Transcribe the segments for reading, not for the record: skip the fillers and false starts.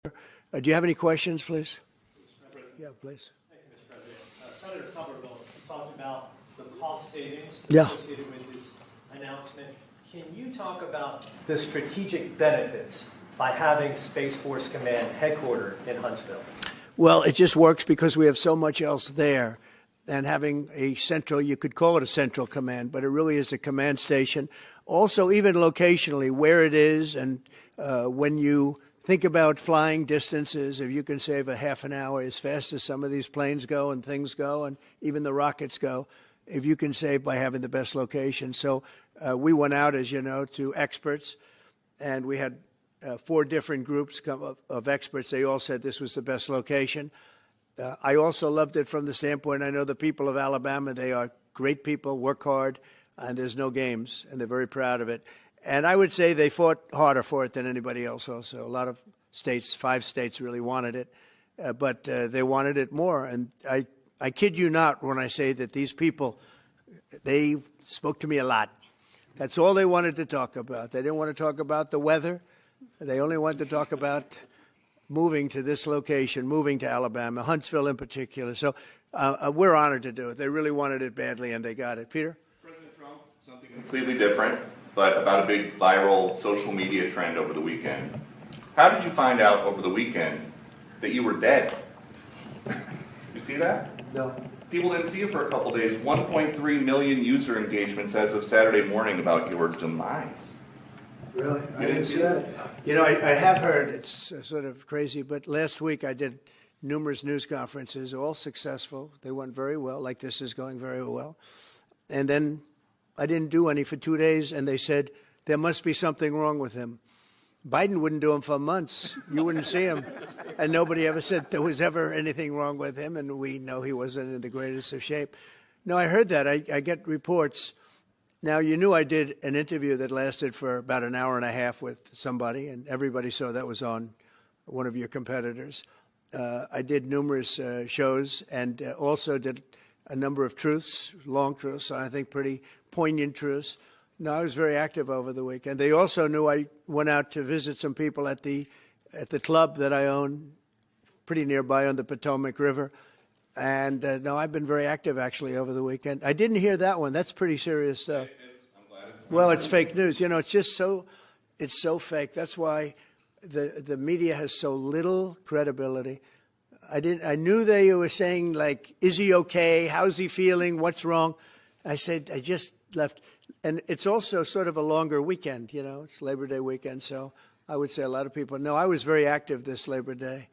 Do you have any questions, please? Yeah, please. Thank you, Mr. President. Senator Cumberland talked about the cost savings Yeah. associated with this announcement. Can you talk about the strategic benefits by having Space Force Command headquartered in Huntsville? Well, it just works because we have so much else there. And having a central, you could call it a central command, but it really is a command station. Also, even locationally, where it is, and when you think about flying distances, if you can save a half an hour as fast as some of these planes go and things go, and even the rockets go, if you can save by having the best location. So we went out, as you know, to experts, and we had 4 different groups of experts. They all said this was the best location. I also loved it from the standpoint, I know the people of Alabama, they are great people, work hard, and there's no games, and they're very proud of it. And I would say they fought harder for it than anybody else also. A lot of states, 5 states really wanted it, but they wanted it more. And I kid you not when I say that these people, they spoke to me a lot. That's all they wanted to talk about. They didn't want to talk about the weather. They only wanted to talk about moving to this location, moving to Alabama, Huntsville in particular. So we're honored to do it. They really wanted it badly, and they got it. Peter? President Trump, something completely different, but about a big viral social media trend over the weekend. How did you find out over the weekend that you were dead? You see that? No. People didn't see you for a couple days. 1.3 million user engagements as of Saturday morning about your demise. Really? I didn't see that. You know, I have heard, it's sort of crazy, but last week I did numerous news conferences, all successful. They went very well, like this is going very well. And then I didn't do any for 2 days, and they said, there must be something wrong with him. Biden wouldn't do them for months. You wouldn't see him. And nobody ever said there was ever anything wrong with him, and we know he wasn't in the greatest of shape. No, I heard that. I get reports. Now, you knew I did an interview that lasted for about an hour and a half with somebody, and everybody saw that was on one of your competitors. I did numerous shows and also did a number of truths, long truths, I think pretty poignant truths. No, I was very active over the weekend. They also knew I went out to visit some people at the club that I own, pretty nearby on the Potomac River. And no, I've been very active actually over the weekend. I didn't hear that one. That's pretty serious stuff. Well, it's fake news. You know, it's just so fake. That's why the media has so little credibility. I knew they were saying, like, is he okay? How's he feeling? What's wrong? I said, I just left. And it's also sort of a longer weekend, you know. It's Labor Day weekend, so I would say a lot of people know. I was very active this Labor Day.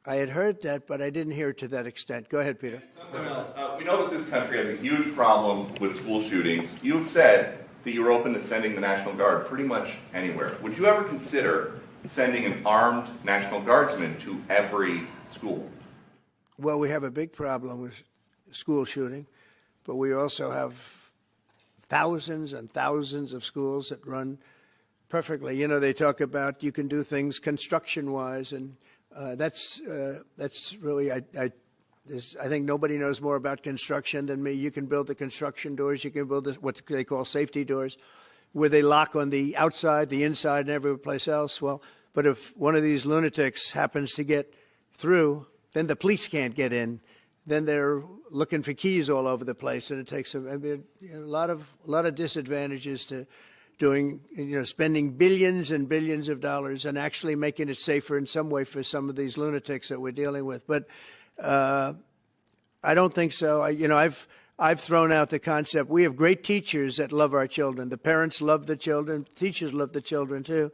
I had heard that, but I didn't hear it to that extent. Go ahead, Peter. We know that this country has a huge problem with school shootings. You've said that you're open to sending the National Guard pretty much anywhere. Would you ever consider sending an armed National Guardsman to every school? Well, we have a big problem with school shooting, but we also have thousands and thousands of schools that run perfectly. You know, they talk about you can do things construction-wise, and that's really, I think nobody knows more about construction than me. You can build the construction doors. You can build what they call safety doors, where they lock on the outside, the inside, and every place else. Well, but if one of these lunatics happens to get through, then the police can't get in. Then they're looking for keys all over the place, and it takes a lot of disadvantages to doing, spending billions and billions of dollars and actually making it safer in some way for some of these lunatics that we're dealing with. But I don't think so. I've thrown out the concept. We have great teachers that love our children. The parents love the children. Teachers love the children too.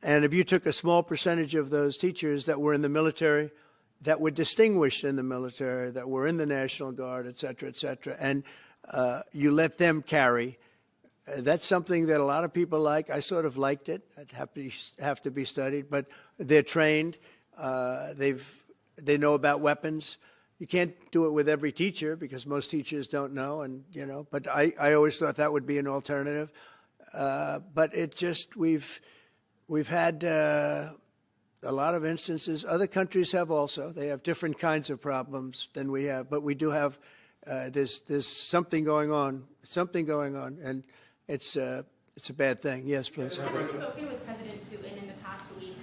And if you took a small percentage of those teachers that were in the military, that were distinguished in the military, that were in the National Guard, et cetera, and you let them carry. That's something that a lot of people like. I sort of liked it. I'd have to be studied, but they're trained. They know about weapons. You can't do it with every teacher because most teachers don't know, and But I always thought that would be an alternative. But it just we've had a lot of instances. Other countries have also. They have different kinds of problems than we have, but we do have. There's something going on. And it's a bad thing. Yes, please. Having spoken with President Putin in the past week,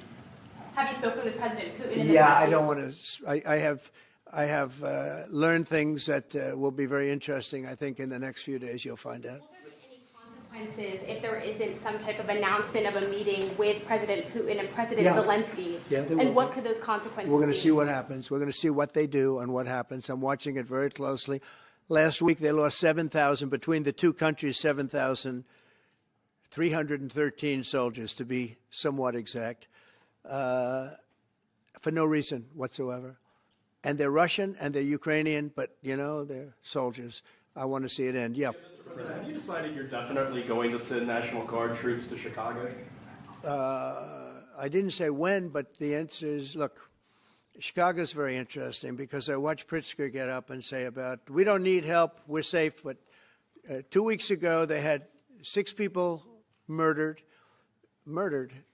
Have you spoken with President Putin? In the Yeah, past I week? don't want to. I have learned things that will be very interesting. I think in the next few days you'll find out. Will there be any consequences if there isn't some type of announcement of a meeting with President Putin and President Zelensky? Yeah, there will and what be. could those consequences We're going to be? see what happens. We're going to see what they do and what happens. I'm watching it very closely. Last week they lost 7,000 between the two countries. 7,313 soldiers, to be somewhat exact, for no reason whatsoever. And they're Russian and they're Ukrainian, but, you know, they're soldiers. I want to see it end. Yeah. Mr. President, have you decided you're definitely going to send National Guard troops to Chicago? I didn't say when, but the answer is, look, Chicago's very interesting because I watched Pritzker get up and say about, we don't need help, we're safe. But 2 weeks ago, they had 6 people murdered,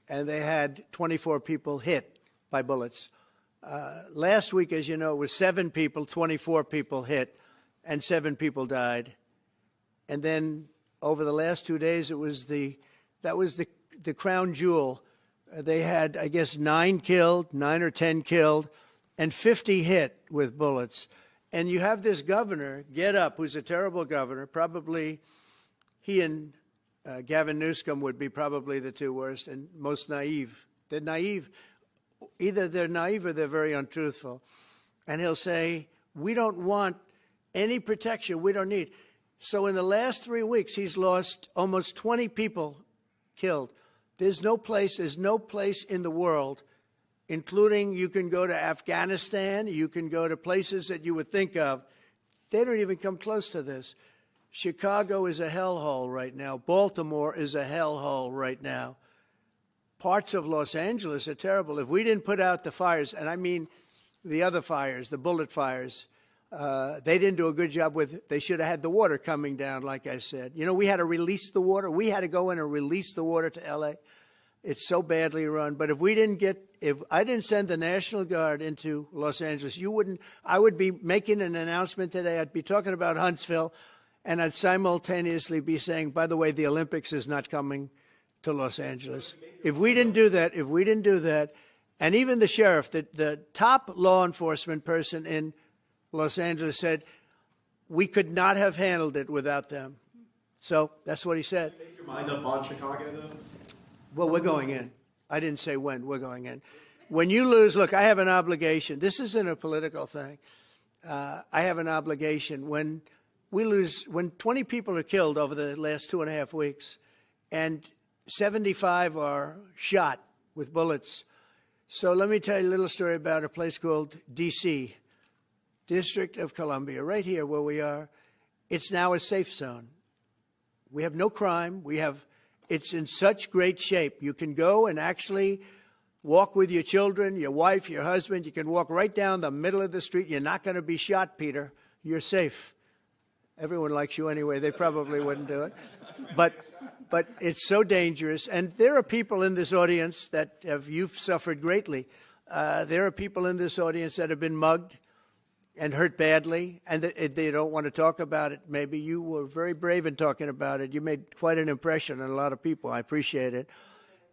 and they had 24 people hit by bullets. Last week, as you know, it was 7 people, 24 people hit, and 7 people died. And then over the last 2 days, that was the crown jewel. They had, I guess, 9 or 10 killed, and 50 hit with bullets. And you have this governor get up, who's a terrible governor. Probably he and Gavin Newsom would be probably the 2 worst and most naive. They're naive. Either they're naive or they're very untruthful. And he'll say, we don't want any protection. We don't need. So in the last 3 weeks, he's lost almost 20 people killed. There's no place in the world, including you can go to Afghanistan, you can go to places that you would think of. They don't even come close to this. Chicago is a hellhole right now. Baltimore is a hellhole right now. Parts of Los Angeles are terrible. If we didn't put out the fires, and I mean the other fires, the bullet fires, they didn't do a good job with, they should have had the water coming down, like I said. You know, we had to release the water. We had to go in and release the water to L.A. It's so badly run. But if I didn't send the National Guard into Los Angeles, I would be making an announcement today. I'd be talking about Huntsville, and I'd simultaneously be saying, by the way, the Olympics is not coming to Los Angeles. If we didn't do that, and even the sheriff, the top law enforcement person in Los Angeles said, we could not have handled it without them. So that's what he said. Make your mind up on Chicago, though? Well, we're going in. I didn't say when. We're going in. When you lose, look, I have an obligation. This isn't a political thing. I have an obligation. When we lose, when 20 people are killed over the last 2.5 weeks, and 75 are shot with bullets. So let me tell you a little story about a place called D.C., District of Columbia, right here where we are. It's now a safe zone. We have no crime. It's in such great shape. You can go and actually walk with your children, your wife, your husband. You can walk right down the middle of the street. You're not going to be shot, Peter. You're safe. Everyone likes you anyway. They probably wouldn't do it. But it's so dangerous. And there are people in this audience you've suffered greatly. There are people in this audience that have been mugged and hurt badly, and they don't want to talk about it. Maybe you were very brave in talking about it. You made quite an impression on a lot of people. I appreciate it.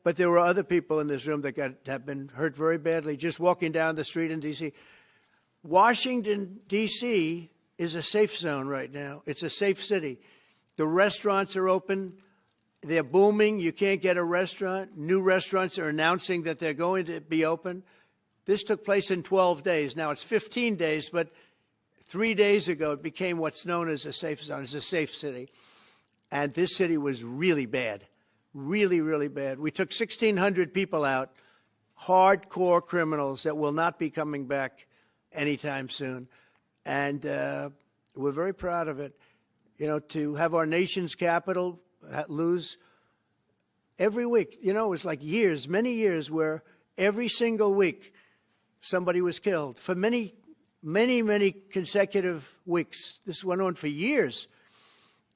But there were other people in this room that have been hurt very badly just walking down the street in D.C. Washington, D.C. is a safe zone right now. It's a safe city. The restaurants are open. They're booming. You can't get a restaurant. New restaurants are announcing that they're going to be open. This took place in 12 days. Now it's 15 days, but 3 days ago it became what's known as a safe zone. It's a safe city. And this city was really bad, really, really bad. We took 1,600 people out, hardcore criminals that will not be coming back anytime soon. And we're very proud of it. You know, to have our nation's capital lose every week. You know, it was like years, many years, where every single week somebody was killed for many, many, many consecutive weeks. This went on for years.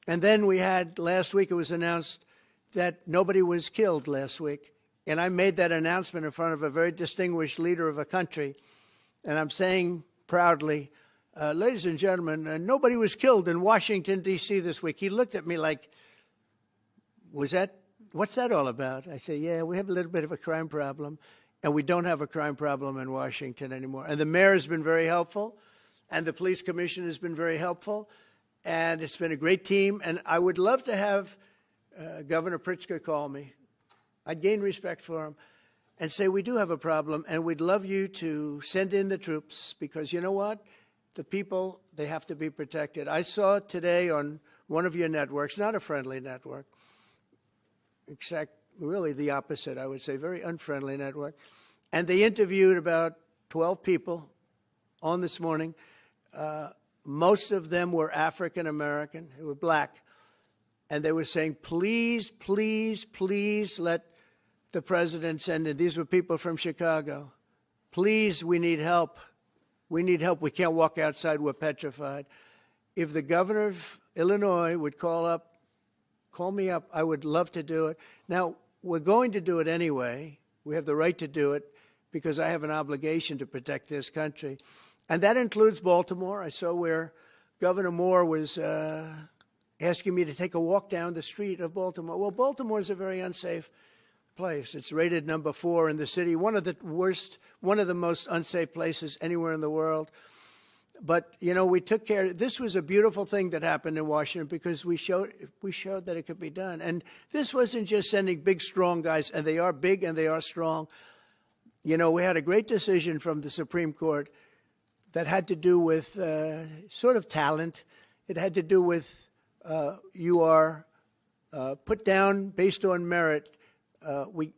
And then we had, last week it was announced that nobody was killed last week. And I made that announcement in front of a very distinguished leader of a country. And I'm saying proudly, ladies and gentlemen, nobody was killed in Washington, D.C. this week. He looked at me like, what's that all about? I say, yeah, we have a little bit of a crime problem. and we don't have a crime problem in Washington anymore. And the mayor has been very helpful, and the police commission has been very helpful, and it's been a great team. And I would love to have Governor Pritzker call me. I'd gain respect for him and say, we do have a problem, and we'd love you to send in the troops, because you know what? The people, they have to be protected. I saw today on one of your networks, not a friendly network, except really the opposite, I would say, very unfriendly network. And they interviewed about 12 people on this morning. Most of them were African American, who were black. And they were saying, please, please, please let the president send in. These were people from Chicago. Please, we need help. We need help. We can't walk outside. We're petrified. If the governor of Illinois would call me up, I would love to do it. Now, we're going to do it anyway. We have the right to do it because I have an obligation to protect this country. And that includes Baltimore. I saw where Governor Moore was asking me to take a walk down the street of Baltimore. Well, Baltimore is a very unsafe place. It's rated number 4 in the city, one of the most unsafe places anywhere in the world. But, you know, we took care. This was a beautiful thing that happened in Washington because we showed that it could be done. And this wasn't just sending big, strong guys, and they are big and they are strong. You know, we had a great decision from the Supreme Court that had to do with sort of talent. It had to do with you are put down based on merit.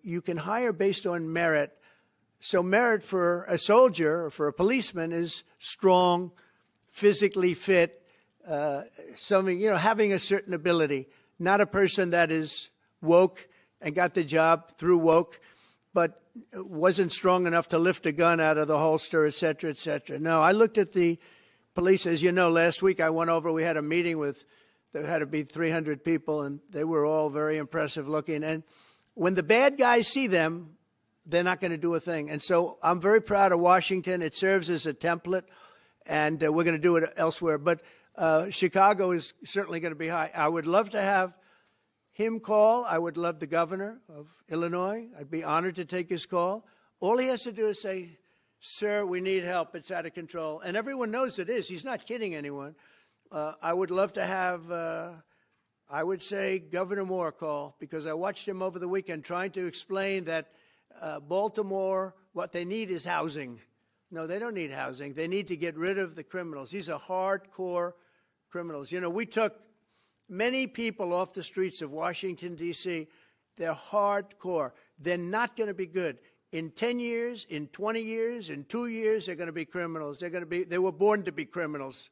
You can hire based on merit. So merit for a soldier or for a policeman is strong, physically fit, having a certain ability, not a person that is woke and got the job through woke, but wasn't strong enough to lift a gun out of the holster, et cetera, et cetera. No, I looked at the police. As you know, last week I went over, we had a meeting there had to be 300 people, and they were all very impressive looking. And when the bad guys see them, they're not going to do a thing. And so I'm very proud of Washington. It serves as a template, and we're going to do it elsewhere. But Chicago is certainly going to be high. I would love to have him call. I would love the governor of Illinois. I'd be honored to take his call. All he has to do is say, sir, we need help. It's out of control. And everyone knows it is. He's not kidding anyone. I would love to have, I would say, Governor Moore call, because I watched him over the weekend trying to explain that Baltimore, what they need is housing. No, they don't need housing. They need to get rid of the criminals. These are hardcore criminals. You know, we took many people off the streets of Washington, D.C. They're hardcore. They're not going to be good. In 10 years, in 20 years, in 2 years, they're going to be criminals. They were born to be criminals,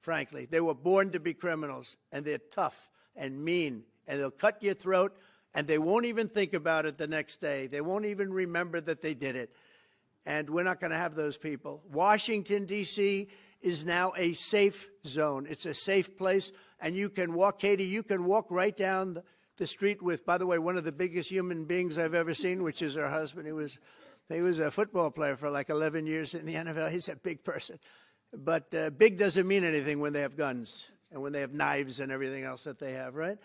frankly. They were born to be criminals, and they're tough and mean, and they'll cut your throat, and they won't even think about it the next day. They won't even remember that they did it. And we're not going to have those people. Washington, D.C. is now a safe zone. It's a safe place. And you can walk, Katie, you can walk right down the street with, by the way, one of the biggest human beings I've ever seen, which is her husband. He was a football player for like 11 years in the NFL. He's a big person. But big doesn't mean anything when they have guns and when they have knives and everything else that they have, right?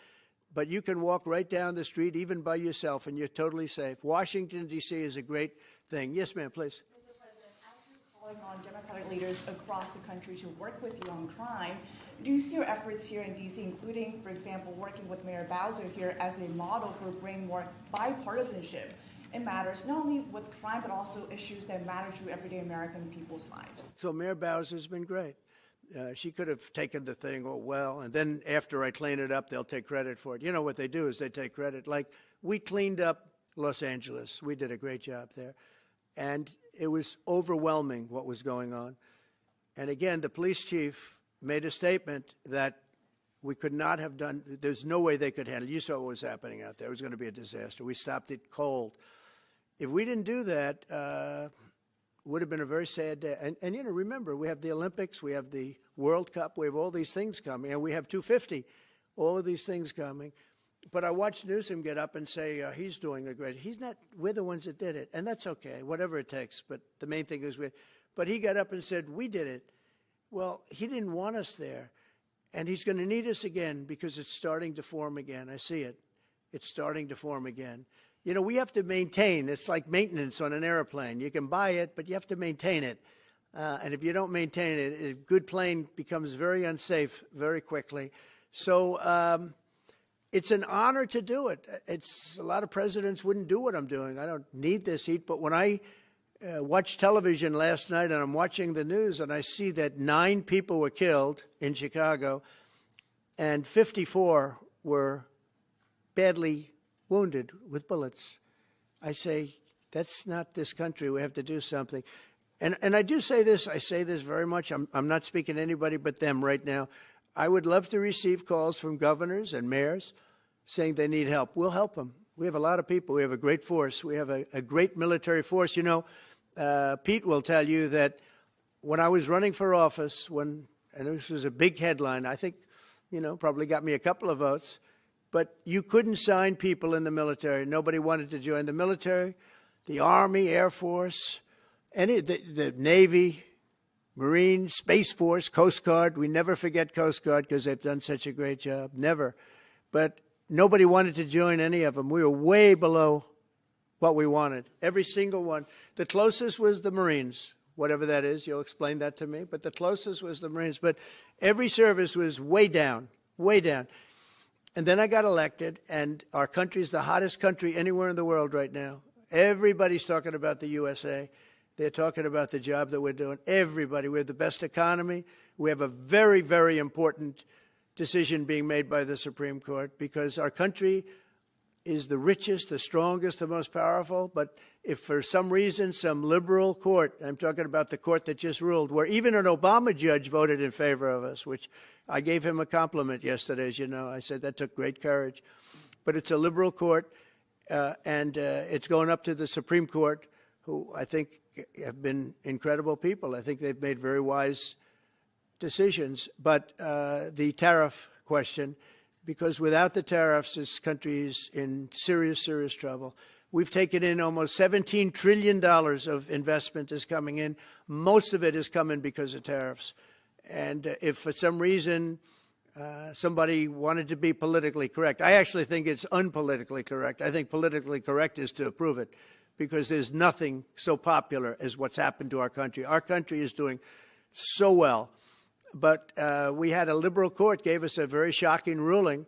But you can walk right down the street, even by yourself, and you're totally safe. Washington, D.C. is a great thing. Yes, ma'am, please. Mr. President, as you're calling on Democratic leaders across the country to work with you on crime, do you see your efforts here in D.C., including, for example, working with Mayor Bowser here as a model for bringing more bipartisanship in matters not only with crime, but also issues that matter to everyday American people's lives? So Mayor Bowser's been great. She could have taken the thing, and then after I clean it up, they'll take credit for it. You know what they do is they take credit. Like, we cleaned up Los Angeles. We did a great job there. And it was overwhelming what was going on. And again, the police chief made a statement that we could not have done, there's no way they could handle it. You saw what was happening out there. It was going to be a disaster. We stopped it cold. If we didn't do that, would have been a very sad day. And, you know, remember, we have the Olympics, we have the World Cup, we have all these things coming, and we have 250, all of these things coming. But I watched Newsom get up and say he's doing a great, he's not, we're the ones that did it, and that's okay, whatever it takes. But the main thing is, but he got up and said, we did it. Well, he didn't want us there, and he's going to need us again because it's starting to form again. I see it. It's starting to form again. You know, we have to maintain. It's like maintenance on an airplane. You can buy it, but you have to maintain it. And if you don't maintain it, a good plane becomes very unsafe very quickly. So it's an honor to do it. A lot of presidents wouldn't do what I'm doing. I don't need this heat. But when I watched television last night and I'm watching the news and I see that 9 people were killed in Chicago and 54 were badly wounded with bullets, I say, that's not this country. We have to do something. And I do say this. I say this very much. I'm not speaking to anybody but them right now. I would love to receive calls from governors and mayors saying they need help. We'll help them. We have a lot of people. We have a great force. We have a great military force. You know, Pete will tell you that when I was running for office, and this was a big headline, I think, you know, probably got me a couple of votes, but you couldn't sign people in the military. Nobody wanted to join the military, the Army, Air Force, the Navy, Marines, Space Force, Coast Guard. We never forget Coast Guard because they've done such a great job. Never. But nobody wanted to join any of them. We were way below what we wanted. Every single one. The closest was the Marines, whatever that is. You'll explain that to me. But the closest was the Marines. But every service was way down, way down. And then I got elected, and our country is the hottest country anywhere in the world right now. Everybody's talking about the USA. They're talking about the job that we're doing. Everybody. We have the best economy. We have a very, very important decision being made by the Supreme Court because our country is the richest, the strongest, the most powerful. But if for some reason some liberal court, I'm talking about the court that just ruled, where even an Obama judge voted in favor of us, which I gave him a compliment yesterday, as you know. I said that took great courage. But it's a liberal court, and it's going up to the Supreme Court, who I think have been incredible people. I think they've made very wise decisions. But the tariff question, because without the tariffs, this country is in serious, serious trouble. We've taken in almost $17 trillion of investment is coming in. Most of it is coming because of tariffs. And if for some reason somebody wanted to be politically correct, I actually think it's unpolitically correct. I think politically correct is to approve it, because there's nothing so popular as what's happened to our country. Our country is doing so well. But we had a liberal court gave us a very shocking ruling,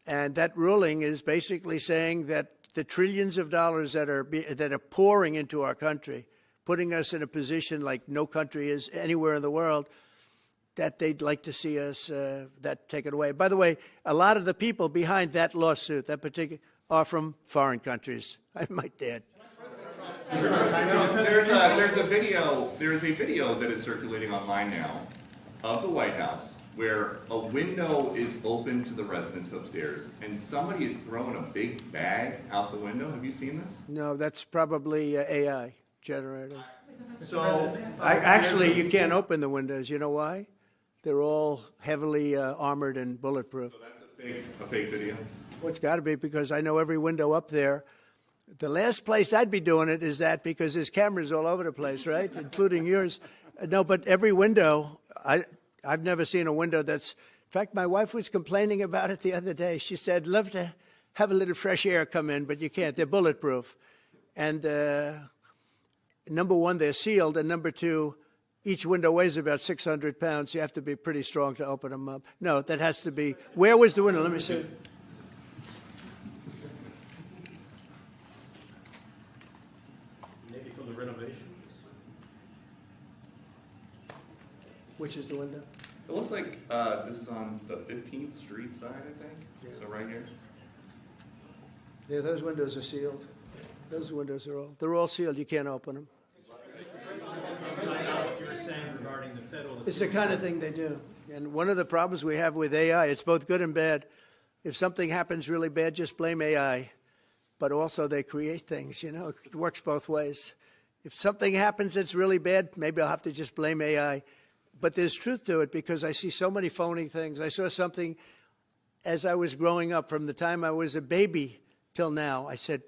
and that ruling is basically saying that the trillions of dollars that are pouring into our country, putting us in a position like no country is anywhere in the world, that they'd like to see us that taken away. By the way, a lot of the people behind that lawsuit, that particular, are from foreign countries, I might add. There's a video that is circulating online now of the White House where a window is open to the residents upstairs and somebody is throwing a big bag out the window. Have you seen this? No, that's probably AI generated. So Actually, you can't open the windows. You know why? They're all heavily armored and bulletproof. So that's a fake video? Well, it's got to be, because I know every window up there. The last place I'd be doing it is that, because there's cameras all over the place, right, including yours. No, but every window, I've never seen a window that's, in fact, my wife was complaining about it the other day. She said, love to have a little fresh air come in, but you can't. They're bulletproof. And number one, they're sealed, and number two, each window weighs about 600 pounds. You have to be pretty strong to open them up. No, that has to be, where was the window? Let me see. Renovations. Which is the window? It looks like this is on the 15th Street side, I think. Yeah. So right here. Yeah, those windows are sealed. Those windows are they're all sealed. You can't open them. It's the kind of thing they do. And one of the problems we have with AI, it's both good and bad. If something happens really bad, just blame AI. But also they create things, you know. It works both ways. If something happens that's really bad, maybe I'll have to just blame AI. But there's truth to it, because I see so many phony things. I saw something as I was growing up, from the time I was a baby till now. I said,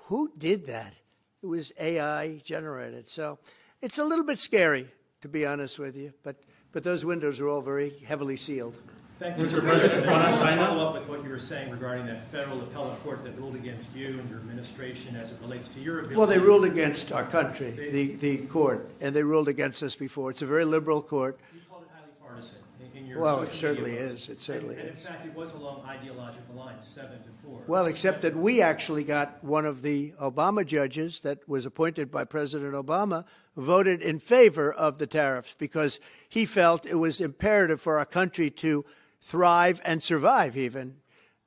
who did that? It was AI generated. So it's a little bit scary, to be honest with you. But those windows are all very heavily sealed. Thank you, Mr. President, I want to China? follow up with what you were saying regarding that federal appellate court that ruled against you and your administration as it relates to your ability. Well, they ruled against our country, the court, and they ruled against us before. It's a very liberal court. You called it highly partisan in your Well, it social certainly media is. It certainly and in is. fact, it was along ideological lines, 7-4. Well, except that we actually got one of the Obama judges that was appointed by President Obama voted in favor of the tariffs because he felt it was imperative for our country to thrive and survive even.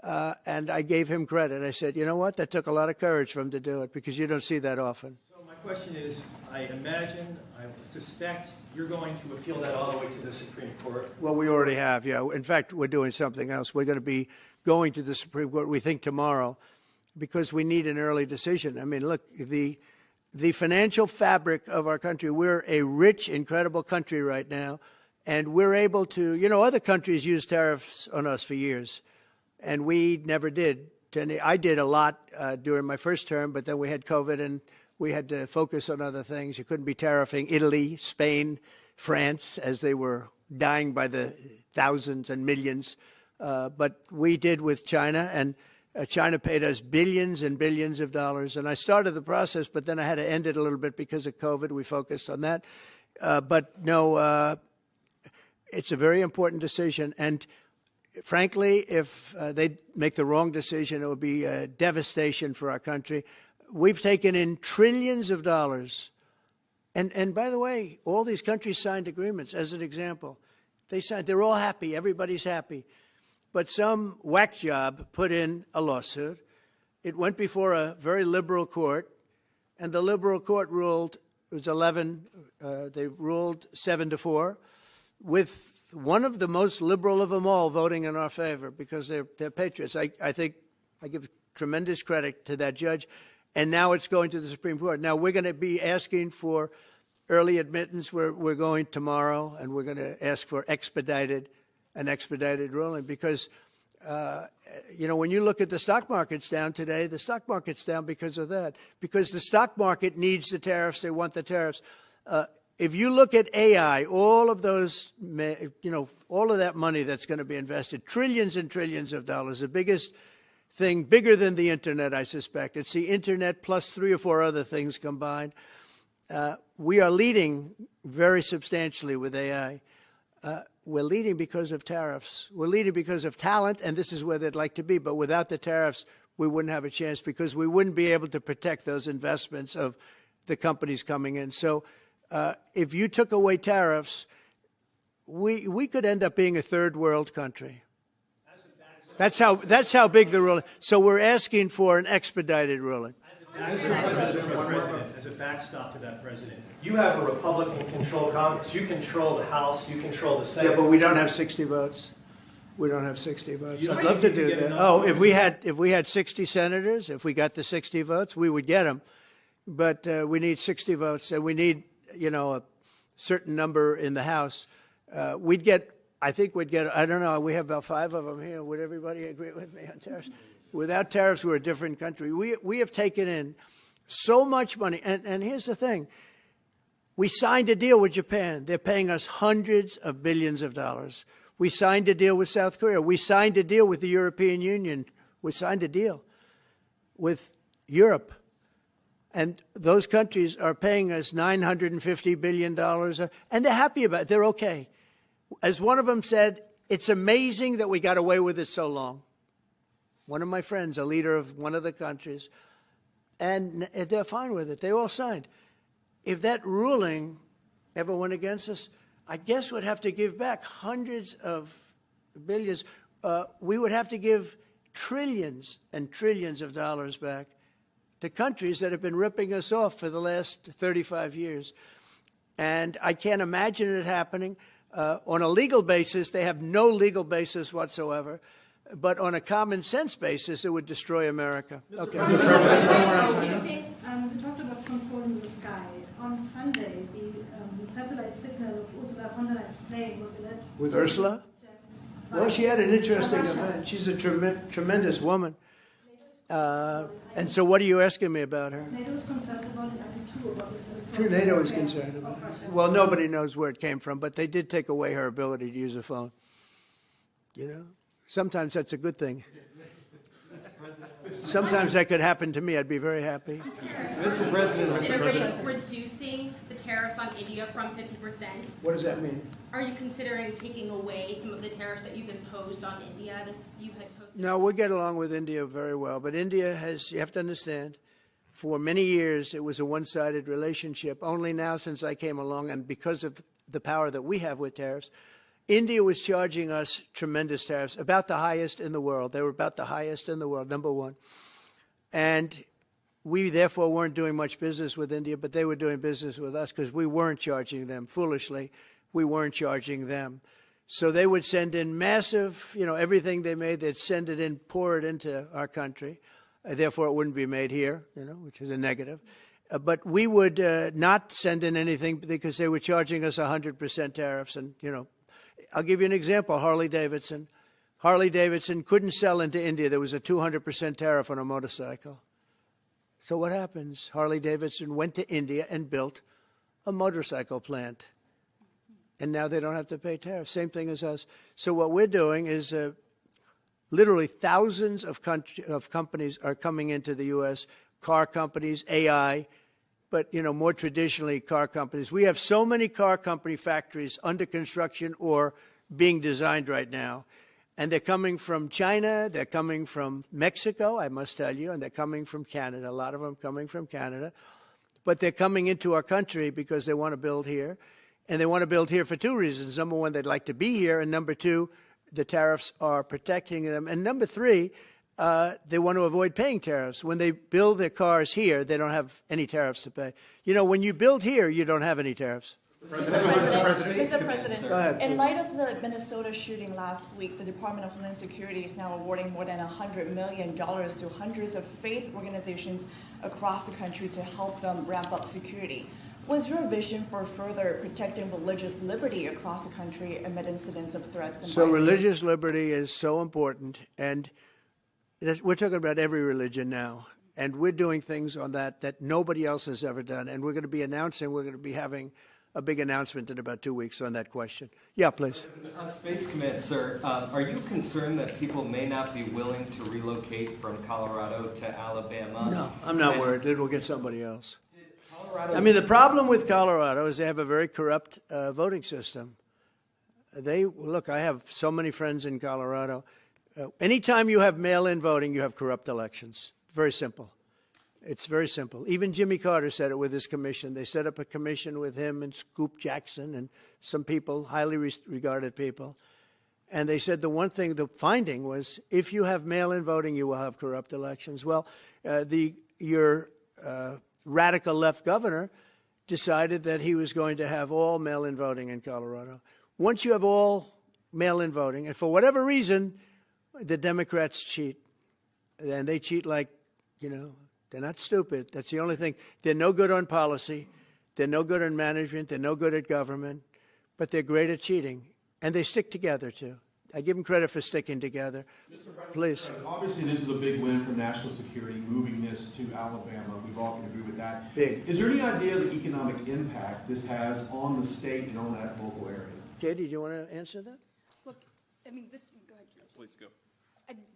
And I gave him credit. I said, you know what? That took a lot of courage for him to do it because you don't see that often. So my question is, I suspect you're going to appeal that all the way to the Supreme Court. Well, we already have, yeah. In fact, we're doing something else. We're going to be going to the Supreme Court, we think, tomorrow because we need an early decision. I mean, look, the financial fabric of our country, we're a rich, incredible country right now. And we're able to, you know, other countries use tariffs on us for years, and we never did. I did a lot during my first term, but then we had COVID, and we had to focus on other things. You couldn't be tariffing Italy, Spain, France, as they were dying by the thousands and millions. But we did with China, and China paid us billions and billions of dollars. And I started the process, but then I had to end it a little bit because of COVID. We focused on that. But no... It's a very important decision, and frankly, if they make the wrong decision, it would be a devastation for our country. We've taken in trillions of dollars, and by the way, all these countries signed agreements. As an example, they're all happy, everybody's happy, but some whack job put in a lawsuit. It went before a very liberal court, and the liberal court ruled it was 11. They ruled 7-4. With one of the most liberal of them all voting in our favor because they're patriots. I think I give tremendous credit to that judge. And now it's going to the Supreme Court. Now we're going to be asking for early admittance. We're going tomorrow, and we're going to ask for an expedited ruling because, you know, when you look at the stock market's down today, the stock market's down because of that. Because the stock market needs the tariffs. They want the tariffs. If you look at AI, all of those, you know, all of that money that's going to be invested, trillions and trillions of dollars, the biggest thing, bigger than the Internet, I suspect. It's the Internet plus 3 or 4 other things combined. We are leading very substantially with AI. We're leading because of tariffs. We're leading because of talent, and this is where they'd like to be. But without the tariffs, we wouldn't have a chance because we wouldn't be able to protect those investments of the companies coming in. So if you took away tariffs, we could end up being a third world country. That's how big the ruling. So we're asking for an expedited ruling. As a backstop to that president, you have a Republican-controlled Congress. You control the House. You control the Senate. Yeah, but we don't have 60 votes. We don't have 60 votes. I'd love to do that. Oh, if we had 60 senators, if we got the 60 votes, we would get them. But we need 60 votes, and we need, you know, a certain number in the House. I think we'd get, I don't know, we have about 5 of them here. Would everybody agree with me on tariffs? Without tariffs, we're a different country. We have taken in so much money. And here's the thing. We signed a deal with Japan. They're paying us hundreds of billions of dollars. We signed a deal with South Korea. We signed a deal with the European Union. We signed a deal with Europe. And those countries are paying us $950 billion, and they're happy about it. They're okay. As one of them said, it's amazing that we got away with it so long. One of my friends, a leader of one of the countries, and they're fine with it. They all signed. If that ruling ever went against us, I guess we'd have to give back hundreds of billions. We would have to give trillions and trillions of dollars back to countries that have been ripping us off for the last 35 years. And I can't imagine it happening. On a legal basis, they have no legal basis whatsoever. But on a common sense basis, it would destroy America. Okay. You talked about controlling the sky. On Sunday, the satellite signal of Ursula von der Leyen's plane was alleged. With Ursula? Well, she had an interesting event. She's a tremendous woman. And so what are you asking me about her? NATO is concerned about it, I too, about this. True, NATO is concerned about it. Well, nobody knows where it came from, but they did take away her ability to use a phone. You know, sometimes that's a good thing. Sometimes that could happen to me. I'd be very happy. Mr. President, reducing the tariffs on India from 50%. What does that mean? Are you considering taking away some of the tariffs that you've imposed on India? No, we get along with India very well. But India has, you have to understand, for many years it was a one-sided relationship. Only now, since I came along, and because of the power that we have with tariffs, India was charging us tremendous tariffs, about the highest in the world. They were about the highest in the world, number one. And we, therefore, weren't doing much business with India, but they were doing business with us because we weren't charging them. Foolishly, we weren't charging them. So they would send in massive, everything they made, they'd send it in, pour it into our country. Therefore, it wouldn't be made here, which is a negative. But we would not send in anything because they were charging us 100% tariffs. And, I'll give you an example. Harley Davidson. Harley Davidson couldn't sell into India. There was a 200% tariff on a motorcycle. So what happens? Harley Davidson went to India and built a motorcycle plant. And now they don't have to pay tariffs. Same thing as us. So what we're doing is literally thousands of companies are coming into the U.S., car companies, AI, but, more traditionally, car companies. We have so many car company factories under construction or being designed right now. And they're coming from China, they're coming from Mexico, I must tell you, and they're coming from Canada, a lot of them coming from Canada. But they're coming into our country because they want to build here. And they want to build here for two reasons. Number one, they'd like to be here. And number two, the tariffs are protecting them. And number three, they want to avoid paying tariffs. When they build their cars here, they don't have any tariffs to pay. When you build here, you don't have any tariffs. Mr. President, go ahead, in light of the Minnesota shooting last week, the Department of Homeland Security is now awarding more than $100 million to hundreds of faith organizations across the country to help them ramp up security. What's your vision for further protecting religious liberty across the country amid incidents of threats? And violence? Religious liberty is so important, and we're talking about every religion now, and we're doing things on that nobody else has ever done, and we're going to be having a big announcement in about 2 weeks on that question. Yeah, please. On Space Command, sir, are you concerned that people may not be willing to relocate from Colorado to Alabama? No, I'm not worried. We'll get somebody else. The problem with Colorado is they have a very corrupt voting system. I have so many friends in Colorado. Anytime you have mail-in voting, you have corrupt elections. Very simple. It's very simple. Even Jimmy Carter said it with his commission. They set up a commission with him and Scoop Jackson and some people, highly regarded people. And they said the finding was, if you have mail-in voting, you will have corrupt elections. Well, your radical left governor decided that he was going to have all mail-in voting in Colorado. Once you have all mail-in voting, and for whatever reason, the Democrats cheat. And they cheat like, they're not stupid. That's the only thing. They're no good on policy. They're no good on management. They're no good at government. But they're great at cheating. And they stick together, too. I give them credit for sticking together. Please. Obviously, this is a big win for national security, moving this to Alabama. We've all can agree with that. Big. Is there any idea of the economic impact this has on the state and on that local area? Katie, do you want to answer that? Look, go ahead. Please go.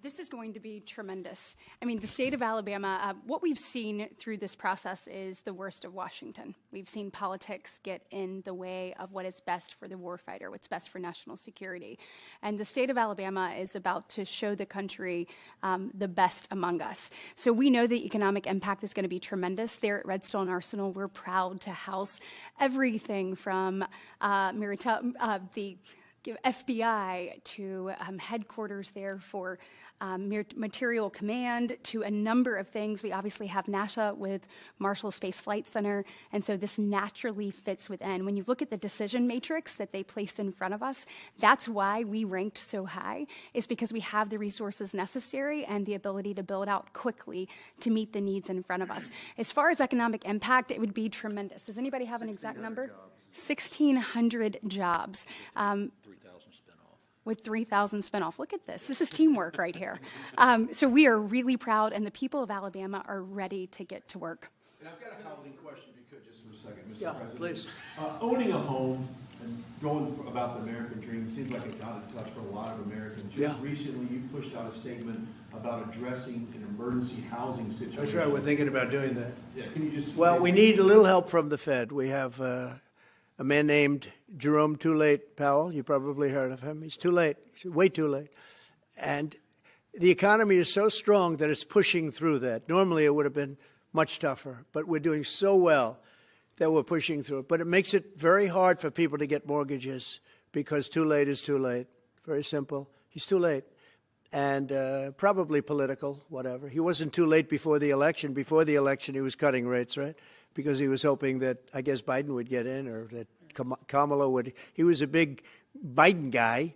This is going to be tremendous. The state of Alabama, what we've seen through this process is the worst of Washington. We've seen politics get in the way of what is best for the warfighter, what's best for national security. And the state of Alabama is about to show the country the best among us. So we know the economic impact is going to be tremendous. There at Redstone Arsenal, we're proud to house everything from the FBI to headquarters there for material command to a number of things. We obviously have NASA with Marshall Space Flight Center, and so this naturally fits within. When you look at the decision matrix that they placed in front of us, that's why we ranked so high, is because we have the resources necessary and the ability to build out quickly to meet the needs in front of us. As far as economic impact, it would be tremendous. Does anybody have an exact number? 1,600 jobs. 3,000 spin-off. With 3,000 spin-off. Look at this. This is teamwork right here. So we are really proud, and the people of Alabama are ready to get to work. And I've got a housing question, if you could, just for a second, Mr. Yeah, President. please. Owning a home And going about the American dream seems like it's out of touch for a lot of Americans. Just Yeah. recently, you pushed out a statement about addressing an emergency housing situation. That's right. We're thinking about doing that. Yeah, can you just... Well, we need a little help from the Fed. We have a man named Jerome Too Late Powell. You probably heard of him. He's too late. He's way too late. And the economy is so strong that it's pushing through that. Normally, it would have been much tougher, but we're doing so well that we're pushing through it. But it makes it very hard for people to get mortgages because too late is too late. Very simple. He's too late. And probably political, whatever. He wasn't too late before the election. Before the election, he was cutting rates, right? Because he was hoping that, I guess, Biden would get in or that Kamala would. He was a big Biden guy.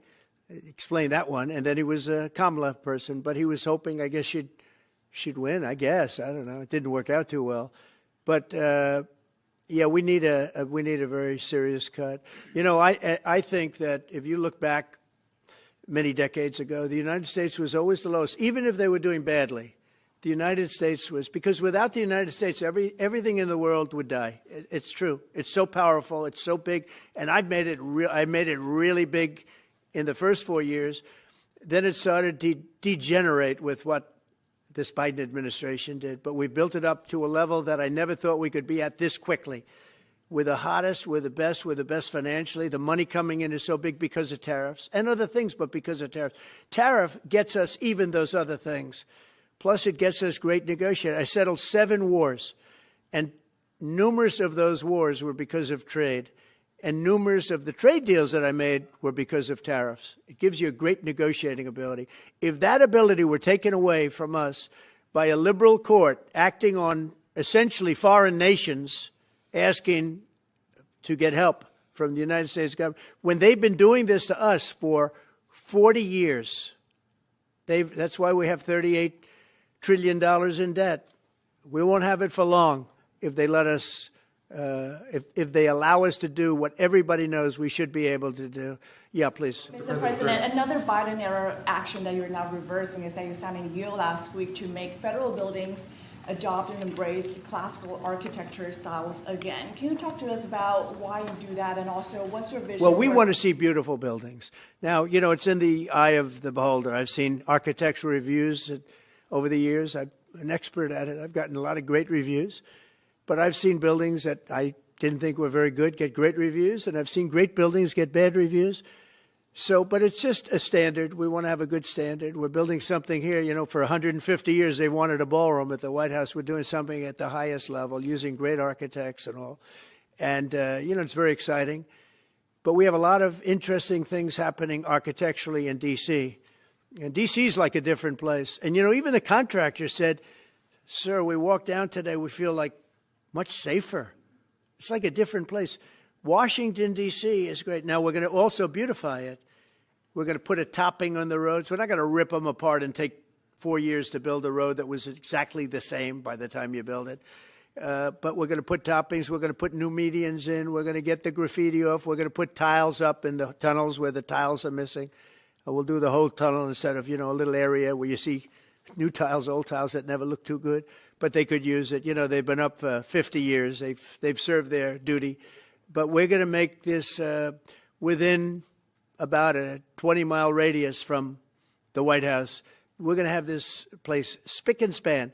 Explain that one. And then he was a Kamala person. But he was hoping, I guess, she'd win, I guess. I don't know. It didn't work out too well. But, yeah, we need a very serious cut. You know, I think that if you look back many decades ago, the United States was always the lowest. Even if they were doing badly, the United States was, because without the United States, everything in the world would die. It's true. It's so powerful. It's so big. And I made it really big in the first 4 years. Then it started to degenerate with what this Biden administration did. But we built it up to a level that I never thought we could be at this quickly. We're the hottest, we're the best financially. The money coming in is so big because of tariffs and other things, but because of tariffs. Tariff gets us even those other things. Plus, it gets us great negotiating. I settled 7 wars, and numerous of those wars were because of trade. And numerous of the trade deals that I made were because of tariffs. It gives you a great negotiating ability. If that ability were taken away from us by a liberal court acting on essentially foreign nations, asking to get help from the United States government, when they've been doing this to us for 40 years, that's why we have $38 trillion in debt. We won't have it for long if they let us, if they allow us to do what everybody knows we should be able to do. Yeah, please. Mr. President, another Biden-era action that you're now reversing is that you signed a deal last week to make federal buildings adopt and embrace classical architecture styles again. Can you talk to us about why you do that, and also what's your vision? Well, we want to see beautiful buildings. Now, you know, it's in the eye of the beholder. I've seen architectural reviews over the years. I'm an expert at it. I've gotten a lot of great reviews. But I've seen buildings that I didn't think were very good get great reviews, and I've seen great buildings get bad reviews. So, but it's just a standard. We want to have a good standard. We're building something here, you know, for 150 years they wanted a ballroom at the White House. We're doing something at the highest level using great architects and all. And, you know, it's very exciting. But we have a lot of interesting things happening architecturally in D.C. And D.C. is like a different place. And, you know, even the contractor said, sir, we walked down today, we feel like much safer. It's like a different place. Washington, D.C. is great. Now, we're going to also beautify it. We're going to put a topping on the roads. We're not going to rip them apart and take 4 years to build a road that was exactly the same by the time you build it. But we're going to put toppings. We're going to put new medians in. We're going to get the graffiti off. We're going to put tiles up in the tunnels where the tiles are missing. We'll do the whole tunnel instead of, you know, a little area where you see new tiles, old tiles that never look too good. But they could use it. You know, they've been up for 50 years. They've served their duty. But we're going to make this within about a 20-mile radius from the White House. We're going to have this place spick and span.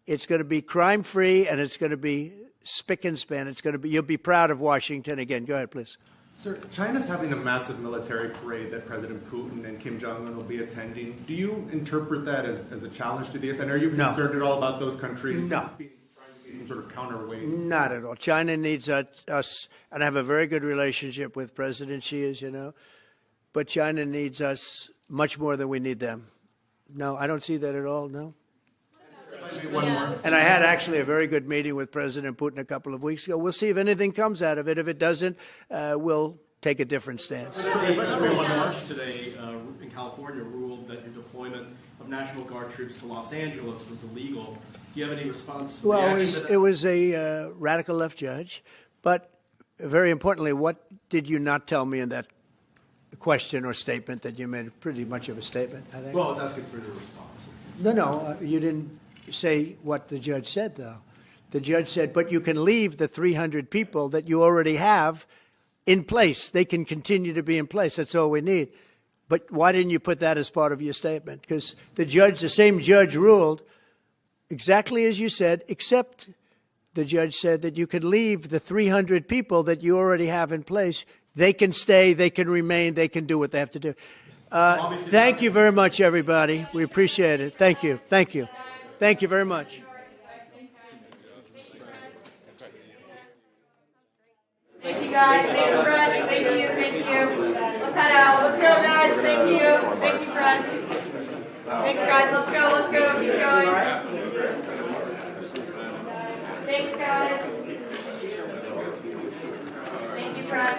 It's going to be crime-free, and it's going to be spick and span. It's going to be, you'll be proud of Washington again. Go ahead, please. Sir, China's having a massive military parade that President Putin and Kim Jong-un will be attending. Do you interpret that as a challenge to this? And are you concerned at all about those countries trying to be some sort of counterweight? Not at all. China needs us, and I have a very good relationship with President Xi, as you know. But China needs us much more than we need them. No, I don't see that at all, no. And I had actually a very good meeting with President Putin a couple of weeks ago. We'll see if anything comes out of it. If it doesn't, we'll take a different stance. March today in California ruled that your deployment of National Guard troops to Los Angeles was illegal. Do you have any response? Well, it was a radical left judge. But very importantly, what did you not tell me in that question or statement that you made? Pretty much of a statement, I think. Well, I was asking for your response. No, you didn't say what the judge said, though. The judge said, but you can leave the 300 people that you already have in place. They can continue to be in place. That's all we need. But why didn't you put that as part of your statement? Because the same judge ruled exactly as you said, except the judge said that you could leave the 300 people that you already have in place. They can stay, they can remain, they can do what they have to do. Thank you very much, everybody. We appreciate it. Thank you. Thank you. Thank you very much. Thank you, guys. Thanks, press. Thank you. Thank you. Let's head out. Let's go, guys. Thank you. Thanks, press. Thanks, guys. Let's go. Let's go. Keep going. Thanks, guys. Thank you, press.